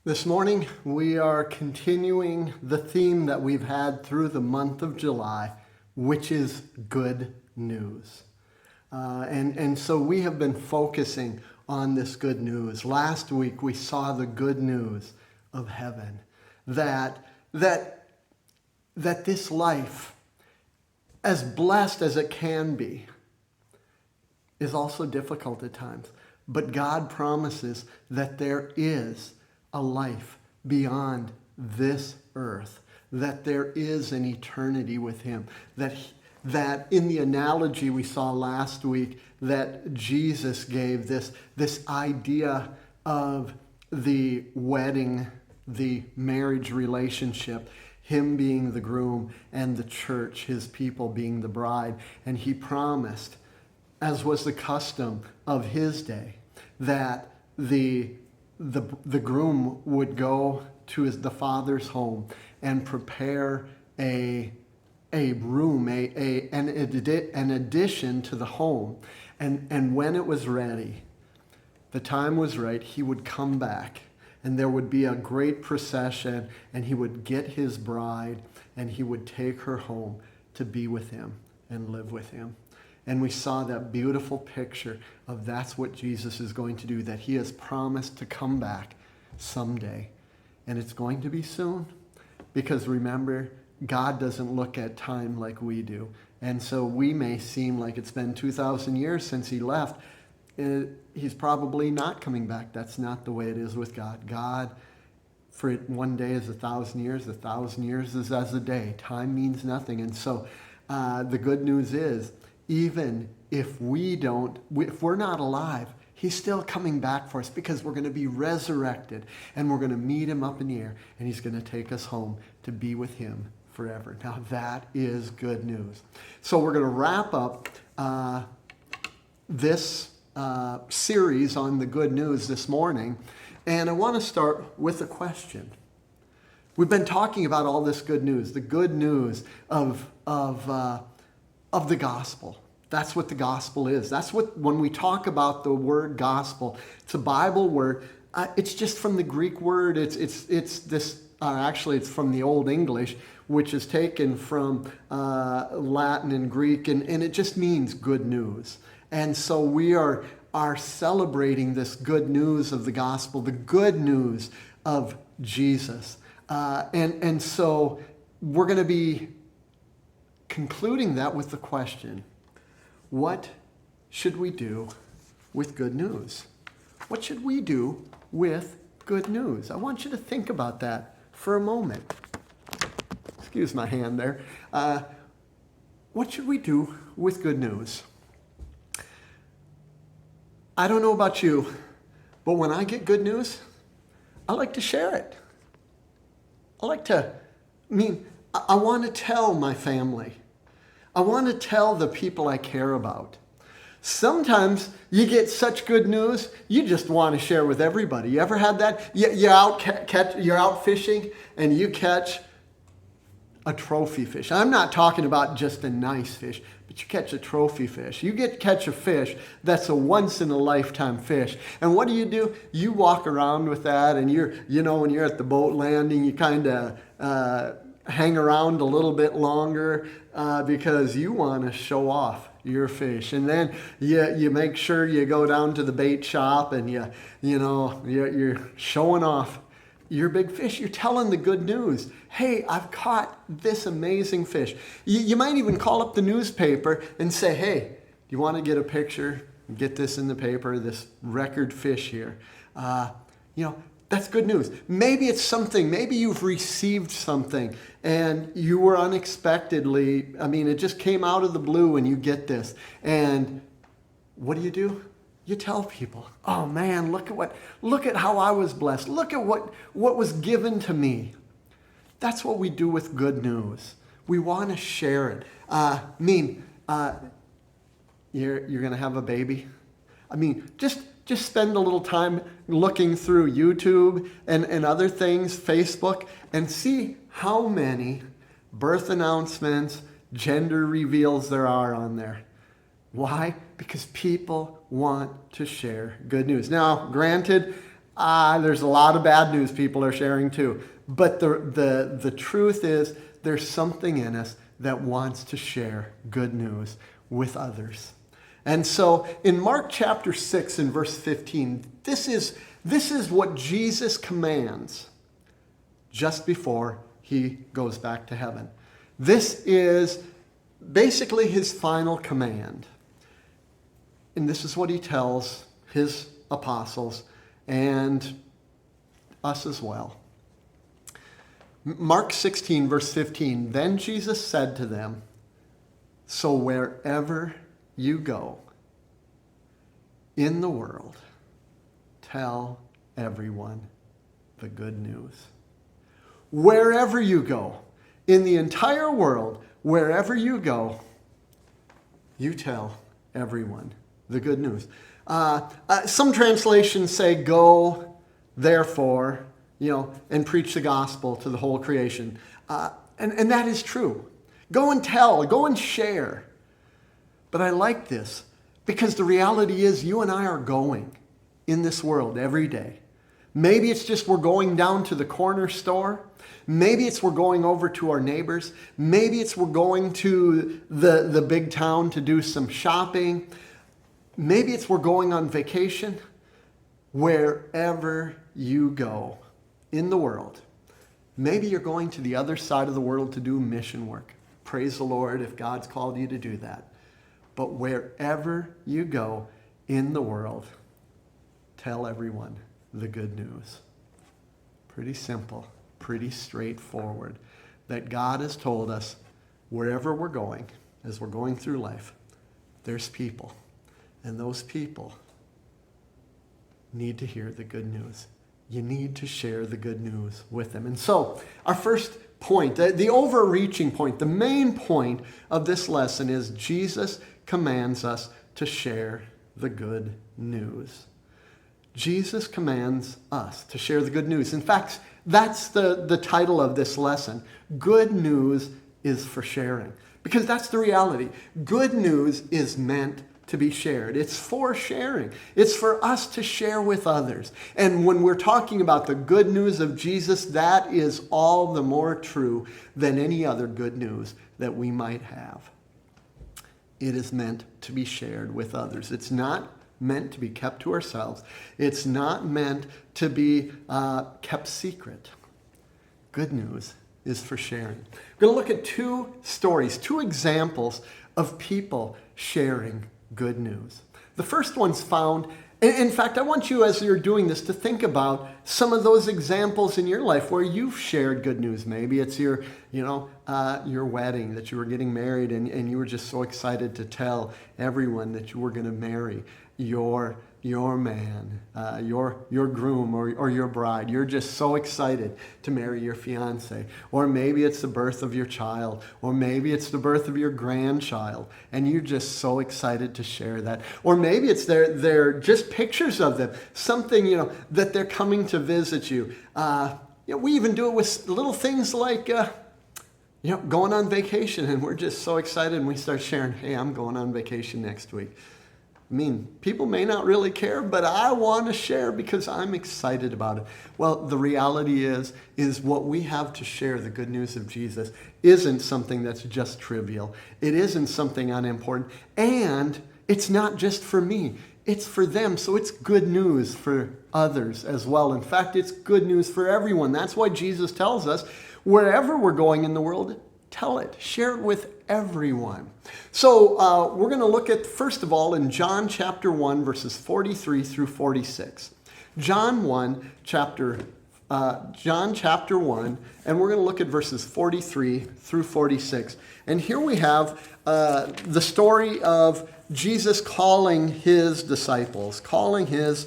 This morning, we are continuing the theme that we've had through the month of July, which is good news. And so we have been focusing on this good news. Last week, we saw the good news of heaven, that this life, as blessed as it can be, is also difficult at times. But God promises that there is a life beyond this earth, that there is an eternity with Him, that in the analogy we saw last week that Jesus gave, this idea of the wedding, the marriage relationship, Him being the groom and the church, His people being the bride. And He promised, as was the custom of His day, that the groom would go to the father's home and prepare a room, an addition to the home. And when it was ready, the time was right, he would come back. And there would be a great procession, and he would get his bride, and he would take her home to be with him and live with him. And we saw that beautiful picture of that's what Jesus is going to do, that He has promised to come back someday. And it's going to be soon. Because remember, God doesn't look at time like we do. And so we may seem like it's been 2,000 years since He left. He's probably not coming back. That's not the way it is with God. God, for one day is 1,000 years. 1,000 years is as a day. Time means nothing. And so the good news is, even if we're not alive, He's still coming back for us, because we're going to be resurrected and we're going to meet Him up in the air, and He's going to take us home to be with Him forever. Now that is good news. So we're going to wrap up this series on the good news this morning, and I want to start with a question. We've been talking about all this good news, the good news of the gospel. That's what the gospel is. That's what, when we talk about the word gospel, it's a Bible word. It's just from the Greek word. Actually, it's from the Old English, which is taken from Latin and Greek, and it just means good news. And so we are celebrating this good news of the gospel, the good news of Jesus. And so we're going to be concluding that with the question, what should we do with good news? What should we do with good news? I want you to think about that for a moment. Excuse my hand there. What should we do with good news? I don't know about you, but when I get good news, I like to share it. I want to tell my family. I want to tell the people I care about. Sometimes you get such good news, you just want to share with everybody. You ever had that? You're out fishing and you catch a trophy fish. I'm not talking about just a nice fish, but you catch a trophy fish. You catch a fish that's a once-in-a-lifetime fish. And what do? You walk around with that, and when you're at the boat landing, you kind of hang around a little bit longer because you want to show off your fish. And then you make sure you go down to the bait shop and you're showing off your big fish. You're telling the good news. Hey, I've caught this amazing fish. You might even call up the newspaper and say, hey, do you want to get a picture? Get this in the paper, this record fish here. That's good news. Maybe it's something, maybe you've received something and you were unexpectedly, it just came out of the blue and you get this. And what do? You tell people, oh man, look at how I was blessed. Look at what was given to me. That's what we do with good news. We want to share it. You're going to have a baby? Just spend a little time looking through YouTube and other things, Facebook, and see how many birth announcements, gender reveals there are on there. Why? Because people want to share good news. Now, granted, There's a lot of bad news people are sharing too. But the truth is, there's something in us that wants to share good news with others. And so in Mark chapter 6 and verse 15, this is what Jesus commands just before he goes back to heaven. This is basically his final command. And this is what he tells his apostles and us as well. Mark 16, verse 15, then Jesus said to them, so wherever you go in the world, tell everyone the good news. Wherever you go, in the entire world, wherever you go, you tell everyone the good news. Some translations say, go, therefore, and preach the gospel to the whole creation. And that is true. Go and tell, go and share. But I like this because the reality is you and I are going in this world every day. Maybe it's just we're going down to the corner store. Maybe it's we're going over to our neighbors. Maybe it's we're going to the big town to do some shopping. Maybe it's we're going on vacation. Wherever you go in the world. Maybe you're going to the other side of the world to do mission work. Praise the Lord if God's called you to do that. But wherever you go in the world, tell everyone the good news. Pretty simple, pretty straightforward. That God has told us wherever we're going, as we're going through life, there's people. And those people need to hear the good news. You need to share the good news with them. And so, our first point, the overreaching point, the main point of this lesson is Jesus commands us to share the good news. Jesus commands us to share the good news. In fact, that's the title of this lesson. Good news is for sharing. Because that's the reality. Good news is meant to be shared. It's for sharing. It's for us to share with others. And when we're talking about the good news of Jesus, that is all the more true than any other good news that we might have. It is meant to be shared with others. It's not meant to be kept to ourselves. It's not meant to be kept secret. Good news is for sharing. We're going to look at two stories, two examples of people sharing good news. The first one's found, in fact, I want you as you're doing this to think about some of those examples in your life where you've shared good news. Maybe it's your wedding, that you were getting married and you were just so excited to tell everyone that you were going to marry your man, your groom or your bride. You're just so excited to marry your fiance. Or maybe it's the birth of your child, or maybe it's the birth of your grandchild, and you're just so excited to share that. Or maybe it's they're just pictures of them, something that they're coming to visit you. We even do it with little things like going on vacation, and we're just so excited, and we start sharing, hey, I'm going on vacation next week. I mean, people may not really care, but I want to share because I'm excited about it. Well, the reality is what we have to share, the good news of Jesus, isn't something that's just trivial. It isn't something unimportant. And it's not just for me. It's for them. So it's good news for others as well. In fact, it's good news for everyone. That's why Jesus tells us, wherever we're going in the world, tell it. Share it with everyone. So we're going to look at, first of all, in John chapter 1, verses 43 through 46. John chapter 1, and we're going to look at verses 43 through 46. And here we have the story of Jesus calling his disciples, calling his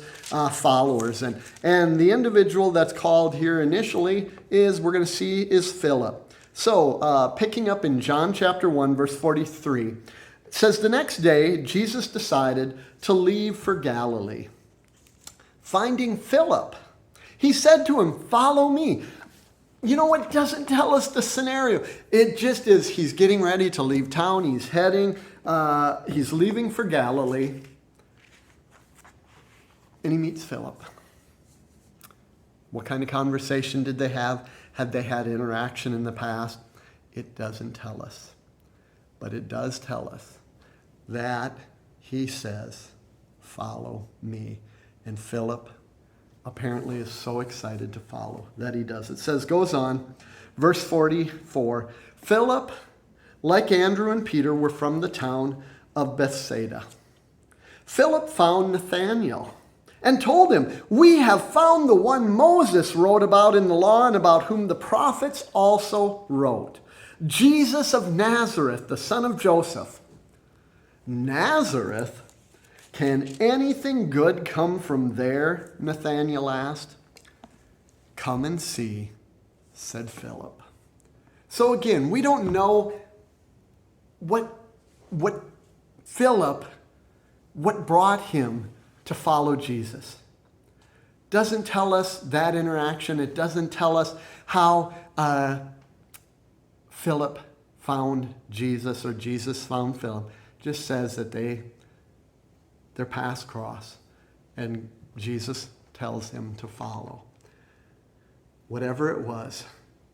followers. And the individual that's called here initially we're going to see is Philip. So, picking up in John chapter 1, verse 43, it says, the next day, Jesus decided to leave for Galilee. Finding Philip, he said to him, follow me. You know what? It doesn't tell us the scenario. It just is he's getting ready to leave town. He's leaving for Galilee. And he meets Philip. What kind of conversation did they have? Had they had interaction in the past? It doesn't tell us. But it does tell us that he says, follow me. And Philip apparently is so excited to follow that he does. It says, goes on, verse 44, Philip, like Andrew and Peter, were from the town of Bethsaida. Philip found Nathanael and told him, we have found the one Moses wrote about in the law and about whom the prophets also wrote, Jesus of Nazareth, the son of Joseph. Nazareth? Can anything good come from there? Nathanael asked. Come and see, said Philip. So again, we don't know what brought him to follow Jesus. Doesn't tell us that interaction. It doesn't tell us how Philip found Jesus or Jesus found Philip. Just says that their paths cross and Jesus tells him to follow. Whatever it was,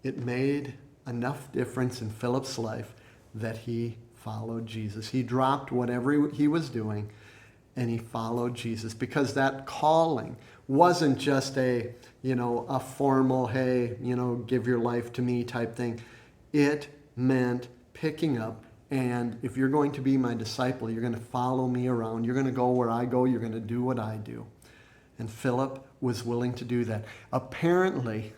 it made enough difference in Philip's life that he followed Jesus. He dropped whatever he was doing and he followed Jesus, because that calling wasn't just a formal, hey, give your life to me type thing. It meant picking up, and if you're going to be my disciple, you're going to follow me around. You're going to go where I go. You're going to do what I do. And Philip was willing to do that. Apparently,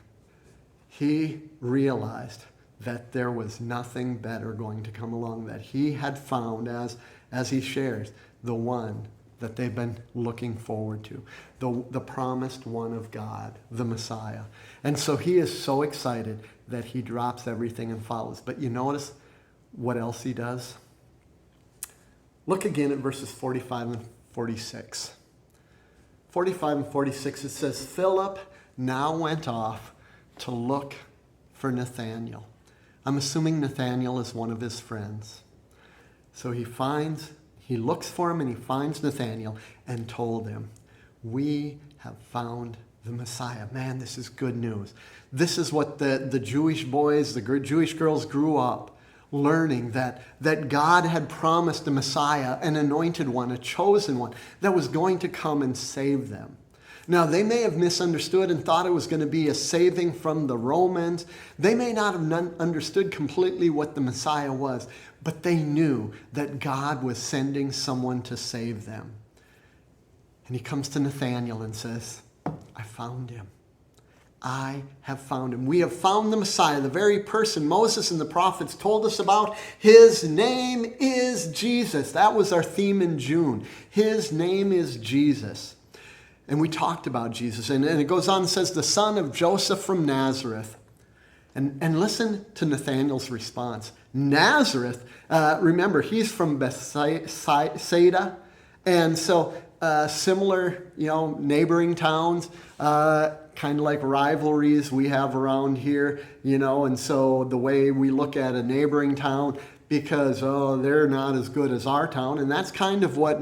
he realized that there was nothing better going to come along, that he had found, as he shares, the one that they've been looking forward to, the promised one of God, the Messiah. And so he is so excited that he drops everything and follows. But you notice what else he does? Look again at verses 45 and 46. 45 and 46, it says, Philip now went off to look for Nathanael. I'm assuming Nathanael is one of his friends. So he looks for him and he finds Nathanael and told him, we have found the Messiah. Man, this is good news. This is what the Jewish boys, the Jewish girls grew up learning, that God had promised a Messiah, an anointed one, a chosen one, that was going to come and save them. Now, they may have misunderstood and thought it was going to be a saving from the Romans. They may not have understood completely what the Messiah was, but they knew that God was sending someone to save them. And he comes to Nathanael and says, I found him. I have found him. We have found the Messiah, the very person Moses and the prophets told us about. His name is Jesus. That was our theme in June. His name is Jesus. And we talked about Jesus. And it goes on and says, the son of Joseph from Nazareth. And listen to Nathanael's response. Nazareth, remember, he's from Bethsaida. And so similar, neighboring towns, kind of like rivalries we have around here, and so the way we look at a neighboring town, because, they're not as good as our town. And that's kind of what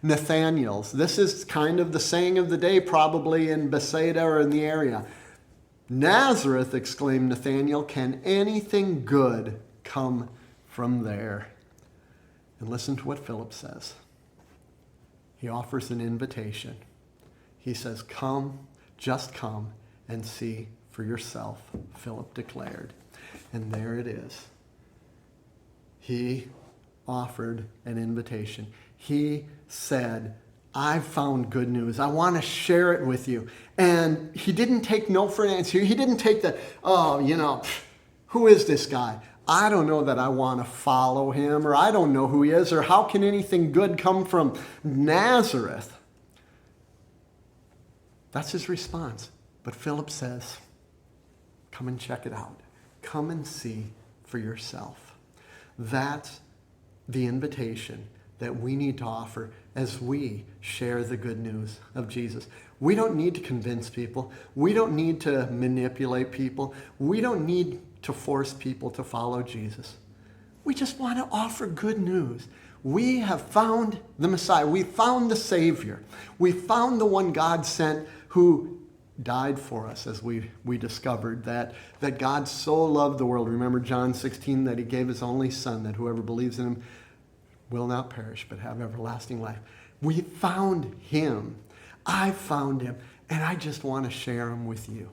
Nathanael's. This is kind of the saying of the day, probably in Bethsaida or in the area. Nazareth, exclaimed Nathanael, can anything good come from there? And listen to what Philip says. He offers an invitation. He says, come, just come and see for yourself, Philip declared. And there it is. He offered an invitation. He said, I've found good news. I want to share it with you. And he didn't take no for an answer. He didn't take the, who is this guy? I don't know that I want to follow him, or I don't know who he is, or how can anything good come from Nazareth? That's his response. But Philip says, come and check it out. Come and see for yourself. That's the invitation that we need to offer as we share the good news of Jesus. We don't need to convince people. We don't need to manipulate people. We don't need to force people to follow Jesus. We just want to offer good news. We have found the Messiah. We found the Savior. We found the one God sent who died for us, as we discovered, that God so loved the world. Remember John 16, that he gave his only son, that whoever believes in him will not perish but have everlasting life. We found him. I found him, and I just want to share him with you.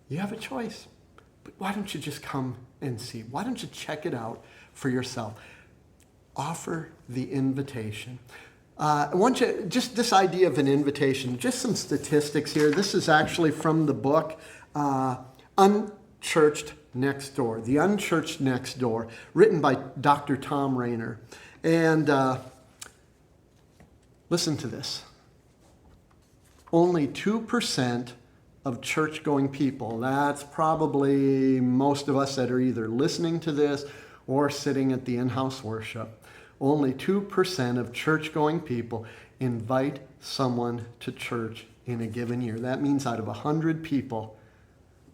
You have a choice, but why don't you just come and see? Why don't you check it out for yourself? Offer the invitation. I want you, just this idea of an invitation, just some statistics here. This is actually from the book Unchurched Next Door, The Unchurched Next Door, written by Dr. Tom Rainer. And listen to this. Only 2% of church-going people, that's probably most of us that are either listening to this or sitting at the in-house worship, only 2% of church-going people invite someone to church in a given year. That means out of 100 people,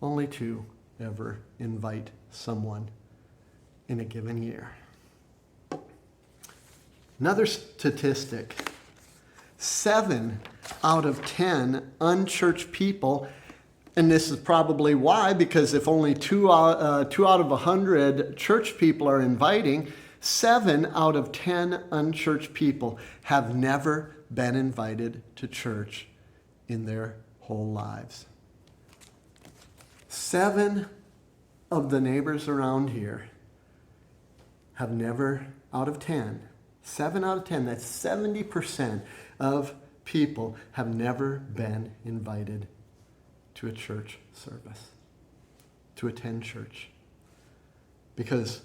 only 2 ever invite someone in a given year. Another statistic, 7 out of 10 unchurched people, and this is probably why, because if only 2 out of 100 church people are inviting, 7 out of 10 unchurched people have never been invited to church in their whole lives. 7 of the neighbors around here have never, out of 10, 7 out of 10, that's 70% of people have never been invited to a church service, to attend church, because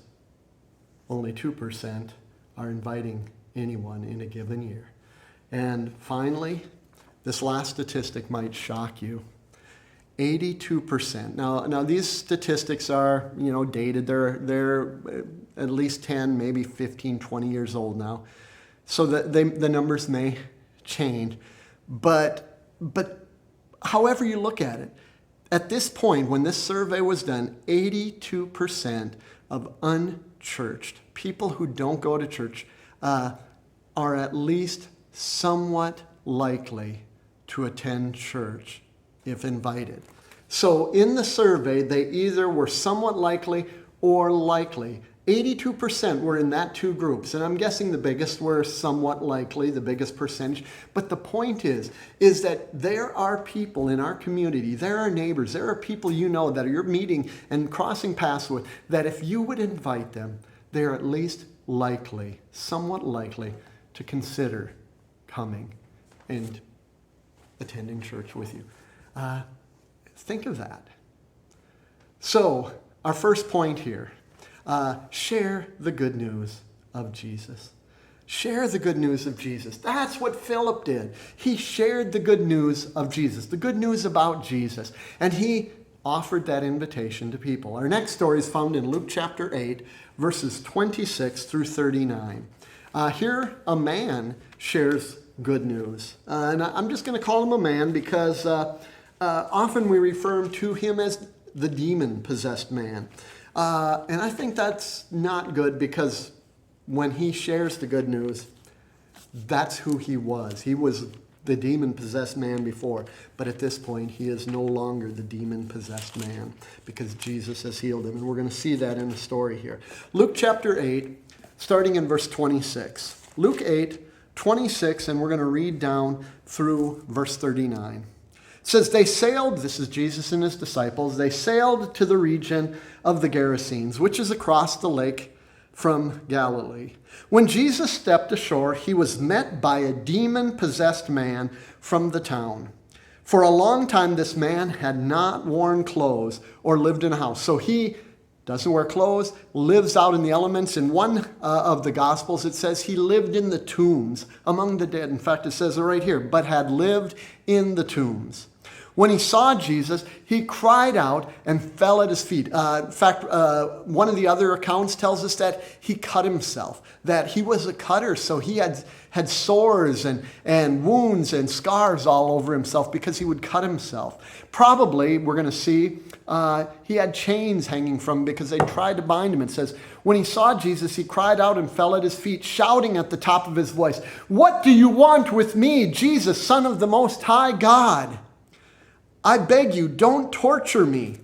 only 2% are inviting anyone in a given year. And finally, this last statistic might shock you. 82%. Now these statistics are, dated. They're at least 10, maybe 15, 20 years old now. So the numbers may change. But however you look at it, at this point, when this survey was done, 82% of unchurched people who don't go to church are at least somewhat likely to attend church if invited. So in the survey, they either were somewhat likely or likely. 82% were in that 2 groups, and I'm guessing the biggest were somewhat likely, the biggest percentage. But the point is that there are people in our community, there are neighbors, there are people that you're meeting and crossing paths with, that if you would invite them, they're at least likely, somewhat likely, to consider coming and attending church with you. Think of that. So, our first point here, share the good news of Jesus. Share the good news of Jesus. That's what Philip did. He shared the good news of Jesus, the good news about Jesus, and he offered that invitation to people. Our next story is found in Luke chapter 8, verses 26 through 39. Here, a man shares good news. And I'm just going to call him a man because often we refer to him as the demon-possessed man. And I think that's not good, because when he shares the good news, that's who he was. He was the demon-possessed man before, but at this point, he is no longer the demon-possessed man because Jesus has healed him. And we're going to see that in the story here. Luke chapter 8, starting in verse 26. Luke 8, 26, and we're going to read down through verse 39. It says, they sailed, this is Jesus and his disciples, they sailed to the region of the Gerasenes, which is across the lake from Galilee. When Jesus stepped ashore, he was met by a demon-possessed man from the town. For a long time, this man had not worn clothes or lived in a house. So he doesn't wear clothes, lives out in the elements. In one of the Gospels, it says he lived in the tombs among the dead. In fact, it says it right here, but had lived in the tombs. When he saw Jesus, he cried out and fell at his feet. In fact, one of the other accounts tells us that he cut himself, that he was a cutter, so he had sores and wounds and scars all over himself because he would cut himself. Probably, we're going to see, he had chains hanging from him because they tried to bind him. It says, when he saw Jesus, he cried out and fell at his feet, shouting at the top of his voice, "What do you want with me, Jesus, Son of the Most High God? I beg you, don't torture me.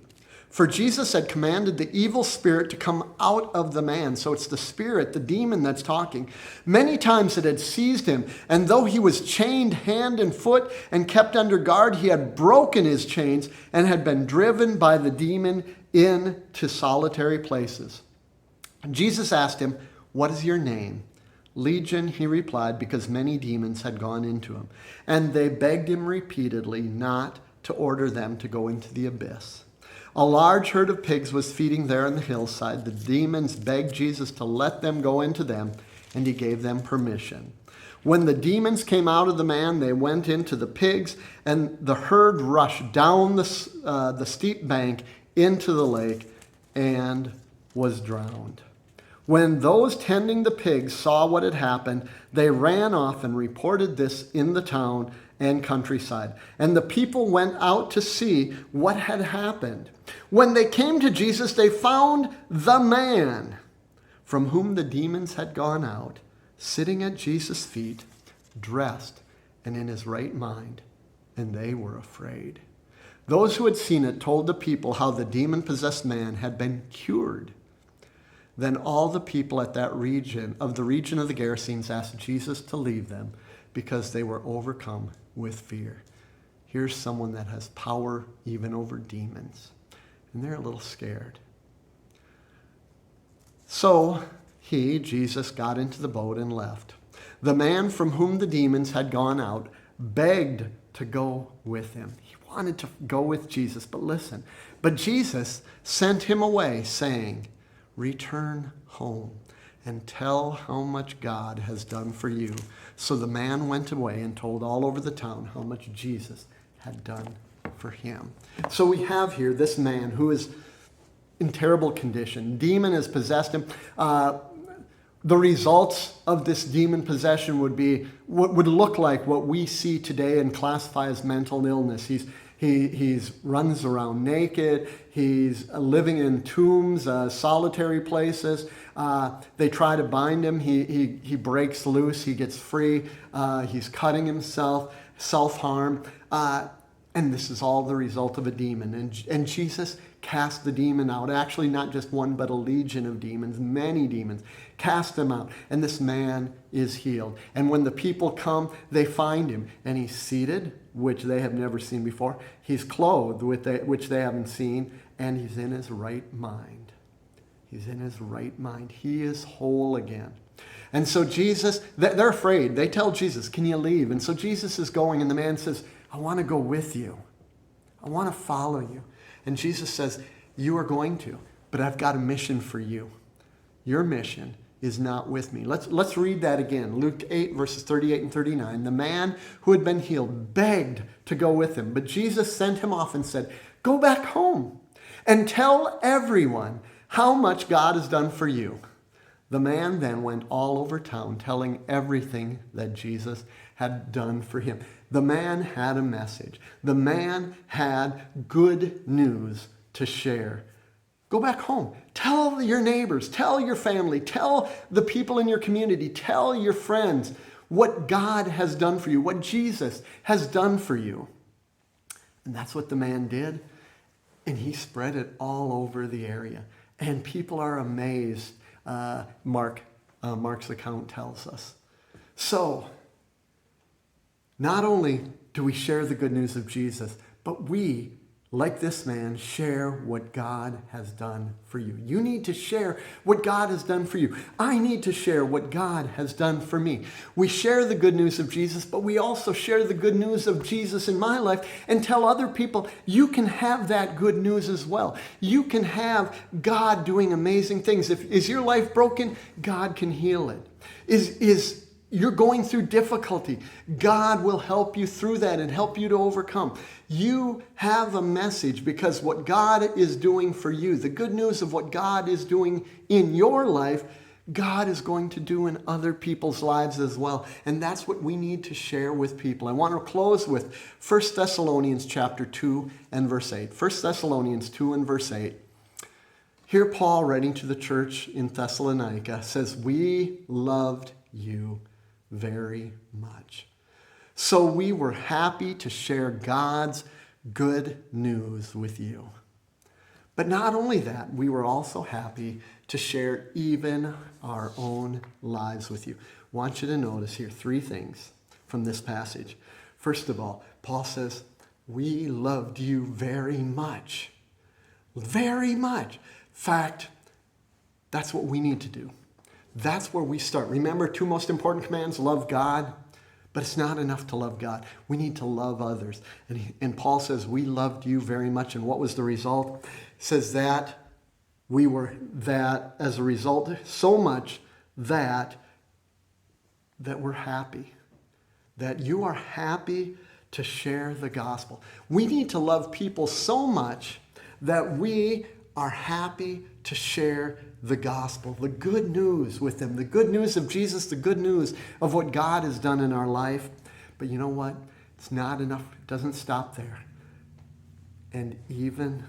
For Jesus had commanded the evil spirit to come out of the man. So it's the spirit, the demon that's talking. Many times it had seized him, and though he was chained hand and foot and kept under guard, he had broken his chains and had been driven by the demon into solitary places. Jesus asked him, "What is your name?" "Legion," he replied, because many demons had gone into him. And they begged him repeatedly not to order them to go into the abyss. A large herd of pigs was feeding there on the hillside. The demons begged Jesus to let them go into them, and he gave them permission. When the demons came out of the man, they went into the pigs, and the herd rushed down the steep bank into the lake and was drowned. When those tending the pigs saw what had happened, they ran off and reported this in the town and countryside. And the people went out to see what had happened. When they came to Jesus, they found the man from whom the demons had gone out, sitting at Jesus' feet, dressed and in his right mind, and they were afraid. Those who had seen it told the people how the demon-possessed man had been cured. Then all the people at that region of the Gerasenes asked Jesus to leave them because they were overcome with fear. Here's someone that has power even over demons, and they're a little scared. So Jesus, got into the boat and left. The man from whom the demons had gone out begged to go with him. He wanted to go with Jesus, but listen. But Jesus sent him away, saying, "Return home and tell how much God has done for you." So the man went away and told all over the town how much Jesus had done for him. So we have here this man who is in terrible condition. Demon has possessed him. The results of this demon possession would be what would look like what we see today and classify as mental illness. He's runs around naked. He's living in tombs, solitary places. They try to bind him. He breaks loose. He gets free. He's cutting himself, self-harm. And this is all the result of a demon. And Jesus cast the demon out. Actually, not just one, but a legion of demons, many demons. Cast them out. And this man is healed. And when the people come, they find him. And he's seated, which they have never seen before. He's clothed, which they haven't seen. And he's in his right mind. He's in his right mind. He is whole again. And so Jesus, they're afraid. They tell Jesus, "Can you leave?" And so Jesus is going, and the man says, "I want to go with you. I want to follow you." And Jesus says, "You are going to, but I've got a mission for you. Your mission is not with me." Let's read that again. Luke 8, verses 38 and 39. The man who had been healed begged to go with him, but Jesus sent him off and said, "Go back home and tell everyone how much God has done for you." The man then went all over town telling everything that Jesus had done for him. The man had a message. The man had good news to share. Go back home. Tell your neighbors. Tell your family. Tell the people in your community. Tell your friends what God has done for you, what Jesus has done for you. And that's what the man did. And he spread it all over the area. And people are amazed, Mark's account tells us. So, not only do we share the good news of Jesus, but we, like this man, share what God has done for you. You need to share what God has done for you. I need to share what God has done for me. We share the good news of Jesus, but we also share the good news of Jesus in my life and tell other people you can have that good news as well. You can have God doing amazing things. Is your life broken? God can heal it. Is you're going through difficulty, God will help you through that and help you to overcome. You have a message because what God is doing for you, the good news of what God is doing in your life, God is going to do in other people's lives as well. And that's what we need to share with people. I want to close with 1 Thessalonians chapter 2 and verse 8. 1 Thessalonians 2 and verse 8. Here Paul, writing to the church in Thessalonica, says, "We loved you very much. So we were happy to share God's good news with you. But not only that, we were also happy to share even our own lives with you. I want you to notice here 3 things from this passage. First of all, Paul says, we loved you very much. Very much. In fact, that's what we need to do. That's where we start. Remember, 2 most important commands, love God, but it's not enough to love God. We need to love others. And Paul says, we loved you very much. And what was the result? It says that as a result, so much that we're happy. That you are happy to share the gospel. We need to love people so much that we are happy to share the gospel, the good news with them, the good news of Jesus, the good news of what God has done in our life. But you know what? It's not enough. It doesn't stop there. And even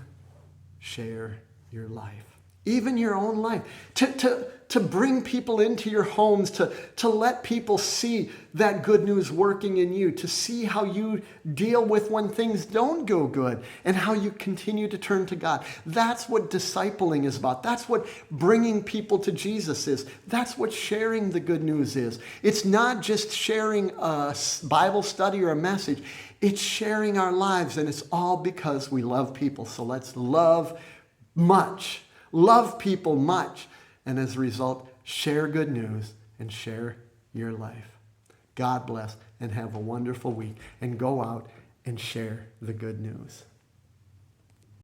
share your life. Even your own life. To bring people into your homes, to let people see that good news working in you, to see how you deal with when things don't go good and how you continue to turn to God. That's what discipling is about. That's what bringing people to Jesus is. That's what sharing the good news is. It's not just sharing a Bible study or a message. It's sharing our lives, and it's all because we love people. So let's love much. Love people much. And as a result, share good news and share your life. God bless and have a wonderful week. And go out and share the good news.